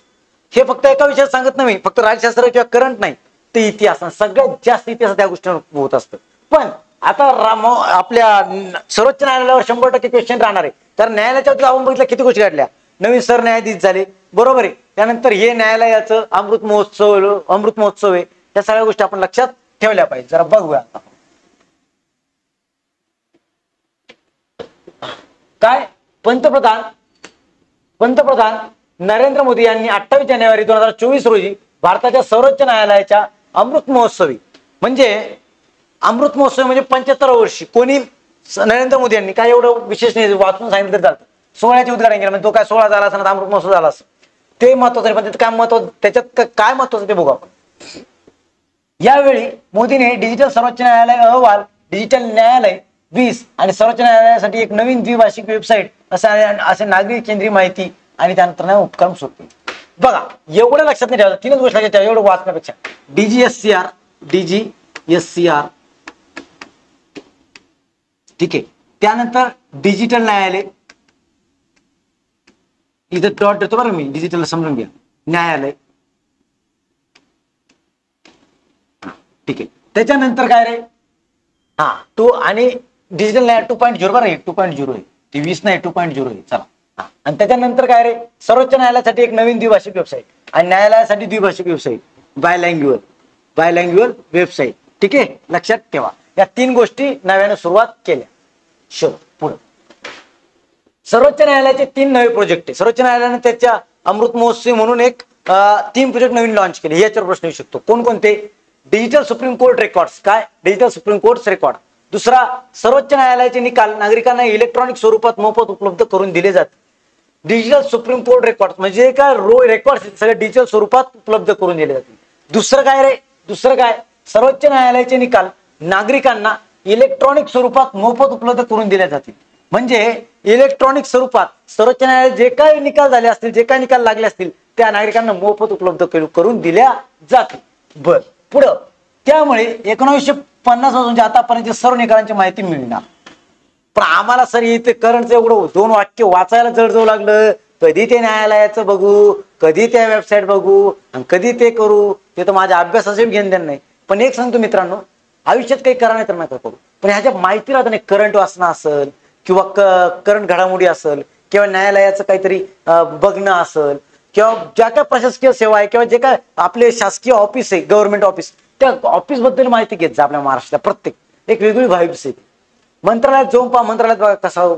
हे फक्त एका विषयात सांगत नाही, फक्त राज्यशास्त्र किंवा करंट नाही, ते इतिहास. सगळ्यात जास्त इतिहास त्या गोष्टीवर होत असतं. पण आता आपल्या सर्वोच्च न्यायालयावर 100% क्वेश्चन राहणार आहे. कारण न्यायालयाच्या आपण बघितलं किती गोष्टी घडल्या. नवीन सरन्यायाधीश झाले, बरोबर आहे. त्यानंतर हे न्यायालयाचं अमृत महोत्सव आहे. या सगळ्या गोष्टी आपण लक्षात ठेवल्या पाहिजे. जरा बघूया काय. पंतप्रधान नरेंद्र मोदी यांनी 28 जानेवारी 2024 रोजी भारताच्या सर्वोच्च न्यायालयाच्या अमृत महोत्सवी म्हणजे 75 वर्षी कोणी, नरेंद्र मोदी यांनी, काय एवढं विशेष नाही, वाचून सांगितलं तर चालतं. 16चे उद्घाटन केलं. म्हणजे तो काय 16 झाला असं अमृत महोत्सव झाला असं, ते महत्वाचं नाही. पण काय महत्व, त्याच्यात काय महत्वाचं ते बघू आपण. यावेळी मोदीने डिजिटल सर्वोच्च न्यायालय अहवाल, डिजिटल न्यायालय 20 आणि सर्वोच्च न्यायालयासाठी एक नवीन द्विभाषिक वेबसाईट असे नागरिक केंद्रीय माहिती आणि तंत्रज्ञान उपक्रम सुरू केले. बघा, एवढं लक्षात नाही ठेवायचं, तीनच गोष्टी लक्षात ठेवा एवढं वाचण्यापेक्षा. DGSCR, ठीक आहे. त्यानंतर डिजिटल न्यायालय, इथं डॉट देतो बरं मी, डिजिटल समजून घ्या, न्यायालय, ठीक आहे. त्याच्यानंतर काय रे, तो आणि डिजिटल न्याय 2.0 बरं, 2.0 आहे ती, 20 नाही 2.0 आहे. चला. आणि त्याच्यानंतर काय रे, सर्वोच्च न्यायालयासाठी एक नवीन द्विभाषिक वेबसाईट आणि न्यायालयासाठी द्विभाषिक वेबसाईट, बायलँग्युअल वेबसाईट. ठीक आहे, लक्षात ठेवा. या 3 गोष्टी नव्याने सुरुवात केल्या. पुढे सर्वोच्च न्यायालयाचे 3 नवे प्रोजेक्ट आहे. सर्वोच्च न्यायालयाने त्याच्या अमृत महोत्सवी म्हणून एक 3 प्रोजेक्ट नवीन लॉन्च केले. याच्यावर प्रश्न येऊ शकतो. कोणकोणते? Digital supreme court records. काय? Digital supreme court record. दुसरा, सर्वोच्च न्यायालयाचे निकाल नागरिकांना इलेक्ट्रॉनिक स्वरूपात मोफत उपलब्ध करून दिले जाते. डिजिटल सुप्रीम कोर्ट रेकॉर्ड म्हणजे काय, रेकॉर्ड सगळे डिजिटल स्वरूपात उपलब्ध करून दिले जातील. दुसरं काय, सर्वोच्च न्यायालयाचे निकाल नागरिकांना इलेक्ट्रॉनिक स्वरूपात मोफत उपलब्ध करून दिले जातील. म्हणजे इलेक्ट्रॉनिक स्वरूपात सर्वोच्च न्यायालयात जे काही निकाल झाले असतील, जे काही निकाल लागले असतील, त्या नागरिकांना मोफत उपलब्ध करून दिल्या जातील. बर, पुढं. त्यामुळे 1950 पासून आतापर्यंत सर्व निकालांची माहिती मिळणार. पण आम्हाला सर इथे करंटचं एवढं 2 वाक्य वाचायला जड जाऊ लागलं. कधी ते न्यायालयाचं बघू, कधी त्या वेबसाईट बघू आणि कधी ते करू, ते तर माझ्या अभ्यासाचे घेणं देणं नाही. पण एक सांगतो मित्रांनो, आयुष्यात काही करा नाही तर नका करू, पण ह्याच्या माहिती राहतं नाही. करंट वाचणं असेल किंवा करंट घडामोडी असेल किंवा न्यायालयाचं काहीतरी बघणं असेल किंवा ज्या काय प्रशासकीय सेवा आहे किंवा जे काय आपले शासकीय ऑफिस आहे, गव्हर्नमेंट ऑफिस, त्या ऑफिस बद्दल माहिती घेत जा. आपल्या महाराष्ट्रात प्रत्येक एक वेगळी व्हाईब्स आहे. मंत्रालयात जाऊन पहा, मंत्रालयात बघा कसं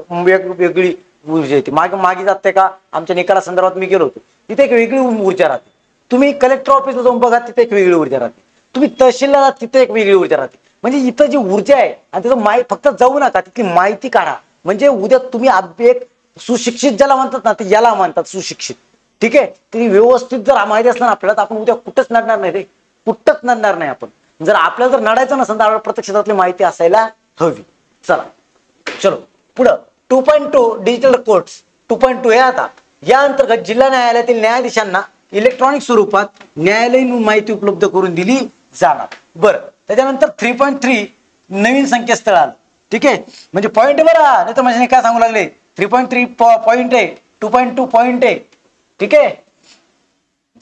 वेगळी ऊर्जा येते. मागे जाते का, आमच्या निकाला संदर्भात मी गेलो होतो, तिथे एक वेगळी ऊर्जा राहते. तुम्ही कलेक्टर ऑफिसला जाऊन बघा, तिथे एक वेगळी ऊर्जा राहते. तुम्ही तहसीलला जा, तिथे एक वेगळी ऊर्जा राहते. म्हणजे इथं जी ऊर्जा आहे आणि त्याचं फक्त जाऊ नका, तिथली माहिती काढा. म्हणजे उद्या तुम्ही एक सुशिक्षित ज्याला म्हणतात ना, ते याला म्हणतात सुशिक्षित. ठीक आहे, ती व्यवस्थित जर माहिती असणार आपल्याला, तर आपण उद्या कुठंच नडणार नाही रे, कुठंच नडणार नाही आपण. जर आपल्याला जर नडायचं नसेल तर आपल्याला प्रत्येक क्षेत्रातली माहिती असायला हवी. चलो पुढं. 2.2 डिजिटल कोर्ट्स 2.2 हे आता या अंतर्गत जिल्हा न्यायालयातील न्यायाधीशांना इलेक्ट्रॉनिक स्वरूपात न्यायालयीन माहिती उपलब्ध करून दिली जाणार. बरं, त्याच्यानंतर 3.3 नवीन संकेतस्थळ आलं. ठीक आहे, म्हणजे पॉईंट बरं, नाही तर म्हणजे काय सांगू लागले. 3.3 पॉईंट आहे, 2.2 पॉईंट आहे. ठीक आहे,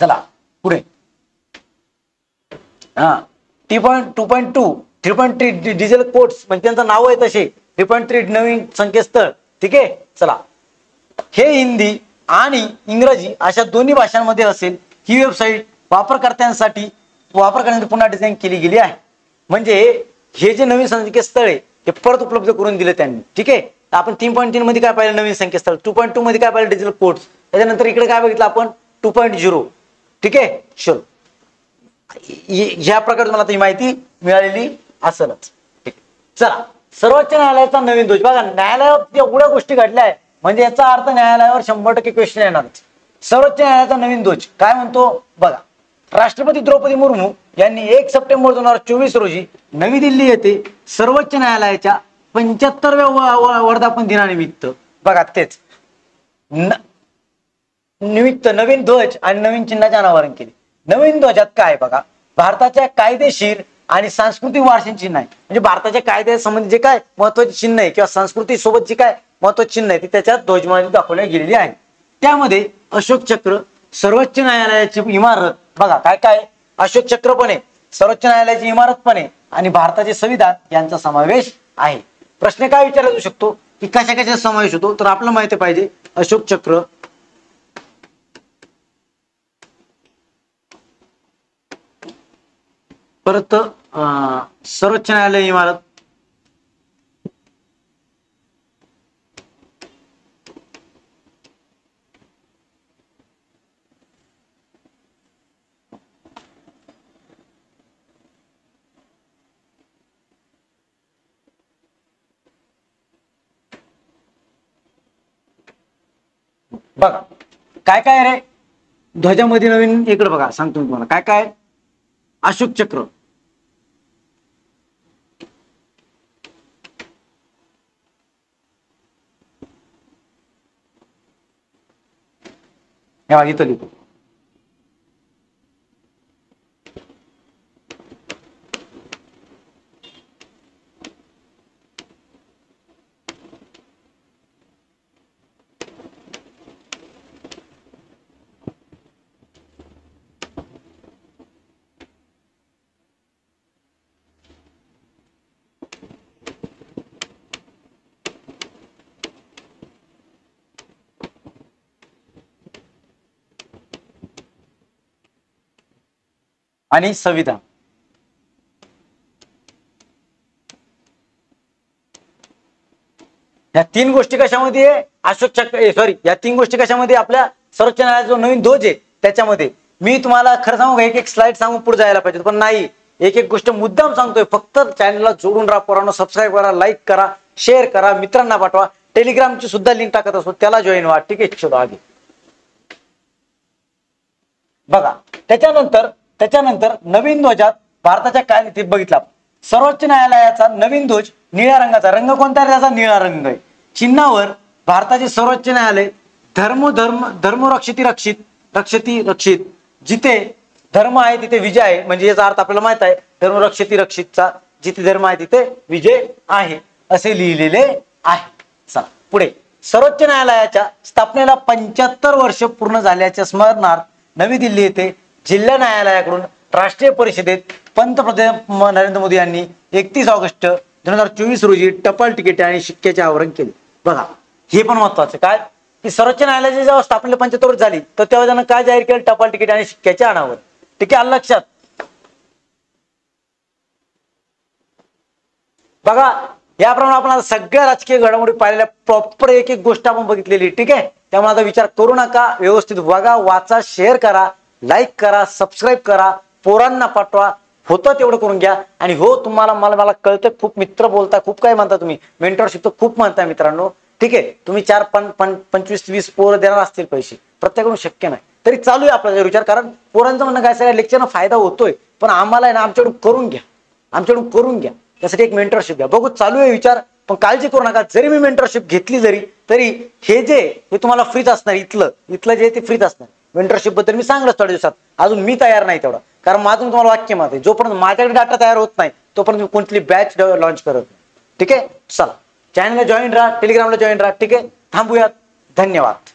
चला पुढे. हा 3.2 3.3 डिझेल कोड्स म्हणजे त्यांचं नाव आहे तसे 3.3 नवीन संकेतस्थळ. ठीक आहे, चला हे हिंदी आणि इंग्रजी अशा दोन्ही भाषांमध्ये असेल. ही वेबसाईट वापरकर्त्यांसाठी पुन्हा डिझाईन केली गेली आहे. म्हणजे हे जे नवीन संकेतस्थळ आहे ते परत उपलब्ध करून दिले त्यांनी. ठीक आहे, आपण 3.3 मध्ये काय पाहिलं नवीन संकेतस्थळ, 2.2 मध्ये काय पाहिलं डिजिटल कोड्स, त्याच्यानंतर इकडे काय बघितलं आपण 2.0. ठीक आहे, चलो ह्या प्रकारे मला ती माहिती मिळालेली असेलच. ठीक, चला सर्वोच्च न्यायालयाचा नवीन ध्वज. बघा न्यायालयावर एवढ्या गोष्टी घडल्या आहे म्हणजे याचा अर्थ न्यायालयावर 100% क्वेश्चन येणारच. सर्वोच्च न्यायालयाचा नवीन ध्वज काय म्हणतो बघा. राष्ट्रपती द्रौपदी मुर्मू यांनी 1 सप्टेंबर 2024 रोजी नवी दिल्ली येथे सर्वोच्च न्यायालयाच्या 75व्या वर्धापन दिनानिमित्त बघा तेच निमित्त नवीन ध्वज आणि नवीन चिन्हाचे अनावरण केले. नवीन ध्वजात काय बघा, भारताच्या कायदेशीर आणि सांस्कृतिक वारशाचे चिन्ह आहे. म्हणजे भारताच्या कायद्यासंबंधी जे काय महत्वाचे चिन्ह आहे किंवा संस्कृती सोबत जे काय महत्वाचे चिन्ह आहे ते त्याच्यात ध्वजमध्ये दाखवले गेलेली आहे. त्यामध्ये अशोक चक्र, सर्वोच्च न्यायालयाची इमारत बघा काय काय अशोक चक्र पण आहे, सर्वोच्च न्यायालयाची इमारत पण आहे आणि भारताचे संविधान यांचा समावेश आहे. प्रश्न काय विचारला जाऊ शकतो की कशा कशा समावेश होतो, तर आपल्याला माहिती पाहिजे अशोक चक्र, परत सर्वोच्च न्यायालय इमारत, बघा काय काय रे ध्वजामध्ये नवीन इकडे बघा सांगतो मी तुम्हाला काय काय. अशोक चक्र, इथं लिहितो. आणि संविधान. या तीन गोष्टी कशामध्ये आहे अशोक चक्र सॉरी या तीन गोष्टी कशामध्ये आपल्या सर्वोच्च न्यायालयाचा जो नवीन ध्वज आहे त्याच्यामध्ये. मी तुम्हाला खरं सांगू एक एक स्लाइड सांगून पुढे जायला पाहिजे पण नाही, एक एक गोष्ट मुद्दाम सांगतोय. फक्त चॅनलला जोडून राहा, पोरांनो सबस्क्राईब करा, लाईक करा, शेअर करा, मित्रांना पाठवा. टेलिग्रामची सुद्धा लिंक टाकत असतो त्याला जॉईन व्हा. ठीक आहे, चलो आगे बघा. त्याच्यानंतर नवीन ध्वजात भारताच्या कायद्यात बघितला सर्वोच्च न्यायालयाचा नवीन ध्वज निळ्या रंगाचा. रंग कोणता आहे त्याचा? निळा रंग आहे. चिन्हावर भारताचे सर्वोच्च न्यायालय रक्षित जिथे धर्म आहे तिथे विजय आहे. म्हणजे याचा अर्थ आपल्याला माहित आहे रक्षितचा जिथे धर्म आहे तिथे विजय आहे असे लिहिलेले आहे. चला पुढे. सर्वोच्च न्यायालयाच्या स्थापनेला 75 वर्ष पूर्ण झाल्याच्या स्मरणार्थ नवी दिल्ली येथे जिल्हा न्यायालयाकडून राष्ट्रीय परिषदेत पंतप्रधान नरेंद्र मोदी यांनी 31 ऑगस्ट 2024 रोजी टपाल तिकिटे आणि शिक्क्याचे आवरण केले. बघा हे पण महत्वाचं काय की सर्वोच्च न्यायालयाची जेव्हा स्थापनेला 75 वर्ष झाली तर तेव्हा त्यांना काय जाहीर केलं? टपाल तिकीट आणि शिक्क्याचे अनावरण. ठीक आहे, आलं लक्षात. बघा याप्रमाणे आपण आता सगळ्या राजकीय घडामोडी पाहिलेल्या प्रॉपर एक एक गोष्ट आपण बघितलेली. ठीक आहे, त्यामुळे आता विचार करू नका, व्यवस्थित बघा, वाचा, शेअर करा, लाईक करा, सबस्क्राईब करा, पोरांना पाठवा, होतं तेवढं करून घ्या. आणि हो तुम्हाला मला कळतं खूप मित्र बोलता, खूप काय म्हणता तुम्ही, मेंटरशिप तर खूप म्हणताय मित्रांनो. ठीक आहे, तुम्ही 25-20 पोरं देणार असतील पैसे, प्रत्येकाकडून शक्य नाही तरी चालू आहे आपला विचार. कारण पोरांचं म्हणणं काय सगळ्या लेक्चरनं फायदा होतोय पण आम्हाला आहे ना आमच्याकडून करून घ्या त्यासाठी एक मेंटरशिप घ्या. बघू चालू आहे विचार पण काळजी करू नका. जरी मी मेंटरशिप घेतली तरी हे तुम्हाला फ्रीच असणार. इथलं जे ते फ्रीच असणार. मेंटरशिप बद्दल मी सांगलं थोड्या दिवसात, अजून मी तयार नाही तेवढा. कारण माझं तुम्हाला वाक्य मत आहे जोपर्यंत माझ्याकडे डाटा तयार होत नाही तोपर्यंत मी कोणती बॅच लॉन्च करत नाही. ठीक आहे, चला चॅनलला जॉईन राहा, टेलिग्रामला जॉईन राहा. ठीक आहे, थांबूयात. धन्यवाद.